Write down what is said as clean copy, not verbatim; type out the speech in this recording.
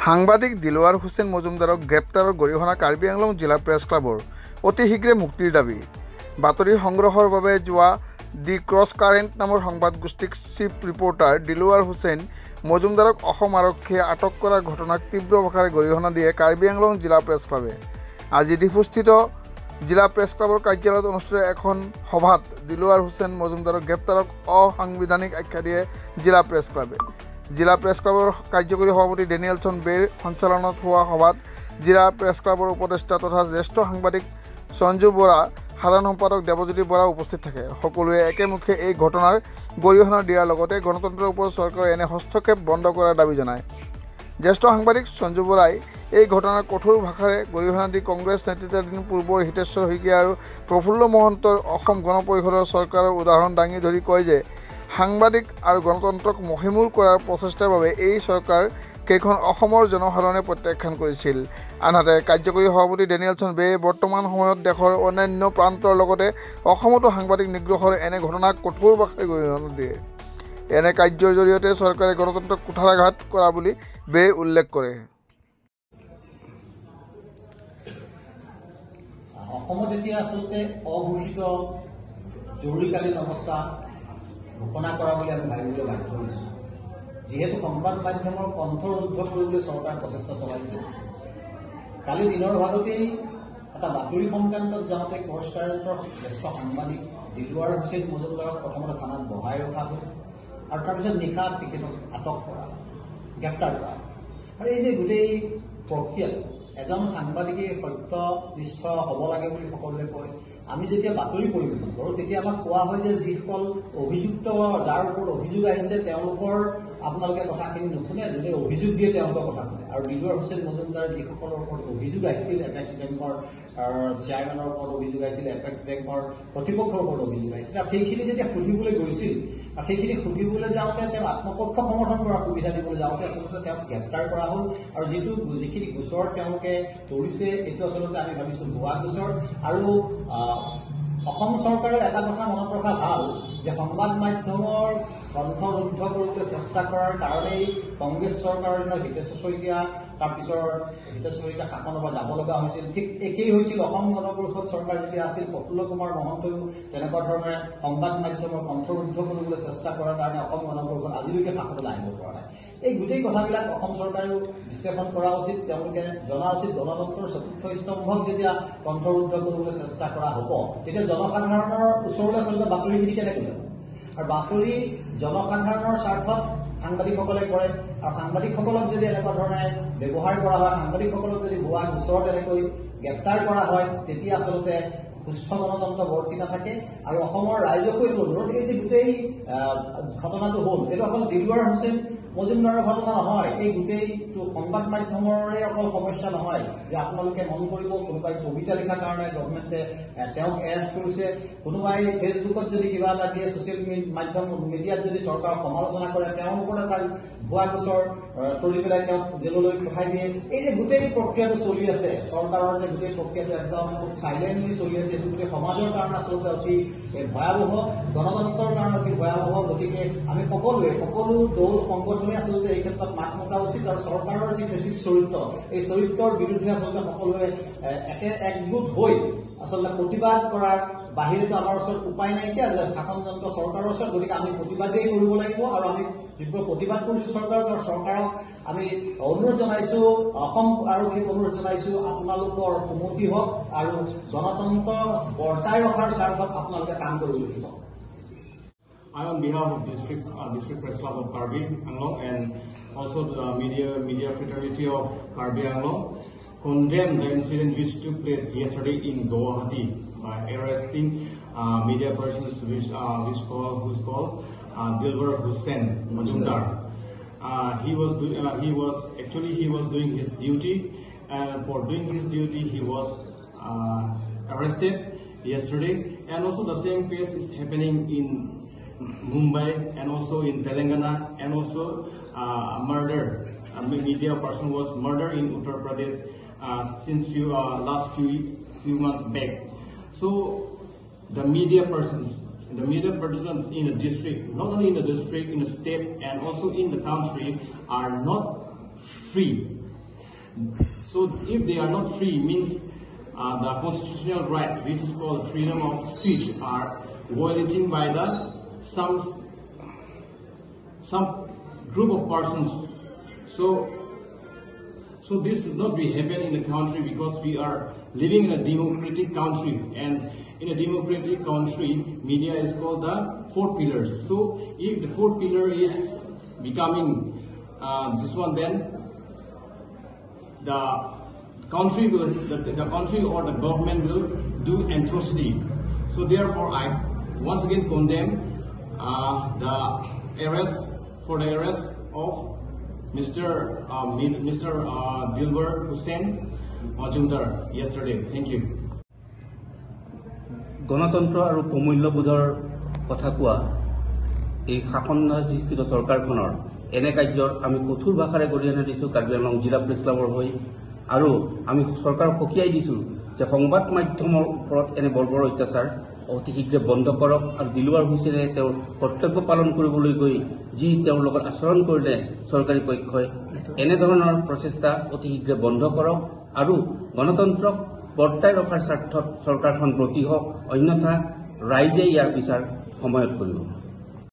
সাংবাদিক দিলৱাৰ হুছেইন মজুমদাৰক গ্ৰেপ্তাৰৰ গৰিহণা কাৰ্বি আংলং জিলা প্ৰেছ ক্লাবৰ অতি শীঘ্ৰে মুক্তিৰ দাবী। বাতৰি সংগ্ৰহৰ বাবে যোৱা দি ক্ৰছ কাৰেণ্ট নামৰ সংবাদ গোষ্ঠীক চিফ ৰিপৰ্টাৰ দিলৱাৰ হুছেইন মজুমদাৰক অসম আৰক্ষীয়ে আটক কৰা ঘটনাক তীব্ৰ ভাষাৰে গৰিহণা দিয়ে কাৰ্বি আংলং জিলা প্ৰেছ ক্লাবে। আজি ডিফুস্থিত জিলা প্ৰেছ ক্লাবৰ কাৰ্যালয়ত অনুষ্ঠিত এখন সভাত দিলৱাৰ হুছেইন মজুমদাৰক গ্ৰেপ্তাৰক অসাংবিধানিক আখ্যা দিয়ে জিলা প্ৰেছ ক্লাবে। জিলা প্ৰেছ ক্লাবৰ কাৰ্যকৰী সভাপতি ডেনিয়েলছন বেৰ সঞ্চালনত হোৱা সভাত জিলা প্ৰেছ ক্লাবৰ উপদেষ্টা তথা জ্যেষ্ঠ সাংবাদিক সঞ্জু বৰা, সাধাৰণ সম্পাদক দেৱজ্যোতি বৰা উপস্থিত থাকে। সকলোৱে একেমুখে এই ঘটনাৰ গৰিহণা দিয়াৰ লগতে গণতন্ত্ৰৰ ওপৰত চৰকাৰে এনে হস্তক্ষেপ বন্ধ কৰাৰ দাবী জনায়। জ্যেষ্ঠ সাংবাদিক সঞ্জু বৰাই এই ঘটনাৰ কঠোৰ ভাষাৰে গৰিহণা দি কংগ্ৰেছ নেতৃত্বাধীন পূৰ্বৰ হিতেশ্বৰ শইকীয়া আৰু প্ৰফুল্ল মহন্তৰ অসম গণ পৰিষদৰ চৰকাৰৰ উদাহৰণ দাঙি ধৰি কয় যে সাংবাদিক আৰু গণতন্ত্ৰক মহিমূৰ কৰাৰ প্ৰচেষ্টাৰ বাবে এই চৰকাৰ কেইখন অসমৰ জনসাধাৰণে প্ৰত্যাখ্যান কৰিছিল। আনহাতে কাৰ্যকৰী সভাপতি ডেনিয়েলছন বেয়ে বৰ্তমান সময়ত দেশৰ অন্যান্য প্ৰান্তৰ লগতে অসমতো সাংবাদিক নিগ্ৰহৰ এনে ঘটনাক কঠোৰ ভাষাৰে গৰিহণা দিয়ে। এনে কাৰ্যৰ জৰিয়তে চৰকাৰে গণতন্ত্ৰক কুঠাৰাঘাত কৰা বুলি বেয়ে উল্লেখ কৰে। অসমত এতিয়া আচলতে অঘোষিত জৰুৰীকালীন অৱস্থা ঘোষণা কৰা বুলি আমি ভাবিবলৈ বাধ্য হৈছোঁ, যিহেতু সংবাদ মাধ্যমৰ কণ্ঠ ৰুদ্ধ কৰিবলৈ চৰকাৰে প্ৰচেষ্টা চলাইছে। কালি দিনৰ ভাগতেই এটা বাতৰি সংক্ৰান্তত যাওঁতে ক্ৰছ কাৰেণ্টৰ জ্যেষ্ঠ সাংবাদিক দিলৱাৰ হুছেইন মজুমদাৰক প্ৰথমতে থানাত বহাই ৰখা হ'ল আৰু তাৰপিছত নিশা তেখেতক আটক কৰা, গ্ৰেপ্তাৰ কৰা। আৰু এই যে গোটেই প্ৰক্ৰিয়াটো এজন সাংবাদিকে সত্যনিষ্ঠ হ'ব লাগে বুলি সকলোৱে কয়। আমি যেতিয়া বাতৰি পৰিৱেশন কৰোঁ তেতিয়া আমাক কোৱা হয় যে যিসকল অভিযুক্ত, যাৰ ওপৰত অভিযোগ আহিছে তেওঁলোকৰ আপোনালোকে কথাখিনি নুশুনে, যোনে অভিযোগ দিয়ে তেওঁলোকৰ কথা শুনে। আৰু দিলৱাৰ হুছেইন মজুমদাৰে যিসকলৰ ওপৰত অভিযোগ আহিছিল, এপেক্স বেংকৰ চেয়াৰমেনৰ ওপৰত অভিযোগ আহিছিল, এপেক্স বেংকৰ কৰ্তৃপক্ষৰ ওপৰত অভিযোগ আহিছিল, আৰু সেইখিনি যেতিয়া সুধিবলৈ গৈছিল আৰু সেইখিনি সুধিবলৈ যাওঁতে তেওঁ আত্মপক্ষ সমৰ্থন কৰাৰ সুবিধা দিবলৈ যাওঁতে আচলতে তেওঁক গ্ৰেপ্তাৰ কৰা হ'ল। আৰু যিখিনি গোচৰ তেওঁলোকে তৰিছে এইটো আচলতে আমি ভাবিছোঁ ভুৱা গোচৰ। আৰু অসম চৰকাৰে এটা কথা মনত ৰখা ভাল যে সংবাদ মাধ্যমৰ কণ্ঠ ৰুদ্ধ কৰিবলৈ চেষ্টা কৰাৰ কাৰণেই কংগ্ৰেছ চৰকাৰৰ দিনত হিতেশ্বৰ শইকীয়া, তাৰপিছৰ হিতেশ্বৰ শইকীয়া শাসনৰ পৰা যাব লগা হৈছিল। ঠিক একেই হৈছিল অসম গণ পৰিষদ চৰকাৰ যেতিয়া আছিল, প্ৰফুল্ল কুমাৰ মহন্তইও তেনেকুৱা ধৰণে সংবাদ মাধ্যমৰ কণ্ঠ ৰুদ্ধ কৰিবলৈ চেষ্টা কৰাৰ কাৰণে অসম গণ পৰিষদ আজিলৈকে শাসনলৈ আহিব পৰা নাই। এই গোটেই কথাবিলাক অসম চৰকাৰেও বিশ্লেষণ কৰা উচিত। তেওঁলোকে জনা উচিত গণতন্ত্ৰৰ চতুৰ্থ স্তম্ভক যেতিয়া কণ্ঠৰুদ্ধ কৰিবলৈ চেষ্টা কৰা হ'ব তেতিয়া জনসাধাৰণৰ ওচৰলৈ আচলতে বাতৰিখিনি কেনেকৈ যাব। আৰু বাতৰি জনসাধাৰণৰ স্বাৰ্থত সাংবাদিকসকলে কৰে, আৰু সাংবাদিকসকলক যদি এনেকুৱা ধৰণে ব্যৱহাৰ কৰা হয়, সাংবাদিকসকলক যদি ভুৱা গোচৰত এনেকৈ গ্ৰেপ্তাৰ কৰা হয়, তেতিয়া আচলতে সুস্থ গণতন্ত্ৰ বৰ্তি নাথাকে। আৰু অসমৰ ৰাইজকো এইটো অনুৰোধ, এই যে গোটেই ঘটনাটো হ'ল এইটো অকল দিলৱাৰ হুছেইন মজুমদাৰৰ ঘটনা নহয়, এই গোটেইটো সংবাদ মাধ্যমৰে অকল সমস্যা নহয় যে আপোনালোকে মন কৰিব কোনোবাই কবিতা লিখাৰ কাৰণে গভৰ্ণমেণ্টে তেওঁক এৰেষ্ট কৰিছে, কোনোবাই ফেচবুকত যদি কিবা এটা দিয়ে, ছচিয়েল মাধ্যম মিডিয়াত যদি চৰকাৰক সমালোচনা কৰে তেওঁৰ ওপৰত এটা ভুৱা গোচৰ তৰি পেলাই তেওঁক জেললৈ পঠাই দিয়ে। এই যে গোটেই প্ৰক্ৰিয়াটো চলি আছে, চৰকাৰৰ যে গোটেই প্ৰক্ৰিয়াটো একদম খুব চাইলেণ্টলি চলি আছে, এইটো গোটেই সমাজৰ কাৰণে আচলতে অতি ভয়াৱহ, গণতন্ত্ৰৰ কাৰণে অতি ভয়াৱহ। গতিকে আমি সকলো দল সংগঠনে আচলতে এই ক্ষেত্ৰত মাত মতা উচিত। আৰু চৰকাৰৰ যি ফেচিষ্ট চৰিত্ৰ, এই চৰিত্ৰৰ বিৰুদ্ধে আচলতে সকলোৱে একগোট হৈ আচলতে প্ৰতিবাদ কৰাৰ বাহিৰেতো আমাৰ ওচৰত উপায় নাইকিয়া যে শাসনযন্ত্ৰ চৰকাৰৰ ওচৰত। গতিকে আমি প্ৰতিবাদেই কৰিব লাগিব, আৰু আমি তীব্ৰ প্ৰতিবাদ কৰিছোঁ চৰকাৰক আমি অনুৰোধ জনাইছোঁ, অসম আৰক্ষীক অনুৰোধ জনাইছোঁ, আপোনালোকৰ সুমতি হওক আৰু গণতন্ত্ৰ বৰ্তাই ৰখাৰ স্বাৰ্থত আপোনালোকে কাম কৰিব লাগিব। I, on behalf of District Press Club of Karbi Anglong and also the media fraternity of Karbi Anglong, condemn the incident which took place yesterday in Guwahati by arresting media persons who's called Dilwar Husein Mojumdar. He was doing his duty, and for doing his duty he was arrested yesterday. And also the same case is happening in Mumbai and also in Telangana, and also murder. A media person was murdered in Uttar Pradesh since last few months back. So the media persons in the district, not only in the district, in the state, and also in the country, are not free. So if they are not free, means the constitutional right, which is called freedom of speech, are violating by the some group of persons. So this should not be happen in the country, because we are living in a democratic country, and in a democratic country, media is called the fourth pillars. So if the fourth pillar is becoming this one, then the country or the government will do atrocity. So therefore, I once again condemn the arrest of Mr. Dilbar Hussain Majumdar yesterday. Thank you. গণতন্ত্ৰ আৰু প্ৰমূল্যবোধৰ কথা কোৱা এই শাসনাধিষ্ঠিত চৰকাৰখনৰ এনে কাৰ্যৰ আমি কঠোৰ ভাষাৰে গৰিহণা দিছোঁ কাৰ্বি আংলং জিলা প্ৰেছ ক্লাবৰ হৈ, আৰু আমি চৰকাৰক সকীয়াই দিছোঁ যে সংবাদ মাধ্যমৰ ওপৰত এনে বৰ্বৰ অত্যাচাৰ অতি শীঘ্ৰে বন্ধ কৰক, আৰু দিলৱাৰ হুছেইনে তেওঁৰ কৰ্তব্য পালন কৰিবলৈ গৈ যি তেওঁৰ লগত আচৰণ কৰিলে চৰকাৰী পক্ষই, এনেধৰণৰ প্ৰচেষ্টা অতি শীঘ্ৰে বন্ধ কৰক, আৰু গণতন্ত্ৰক বৰ্তাই ৰখাৰ স্বাৰ্থত চৰকাৰখন ব্ৰতী হওক, অন্যথা ৰাইজে ইয়াৰ বিচাৰ সময়ত কৰিব।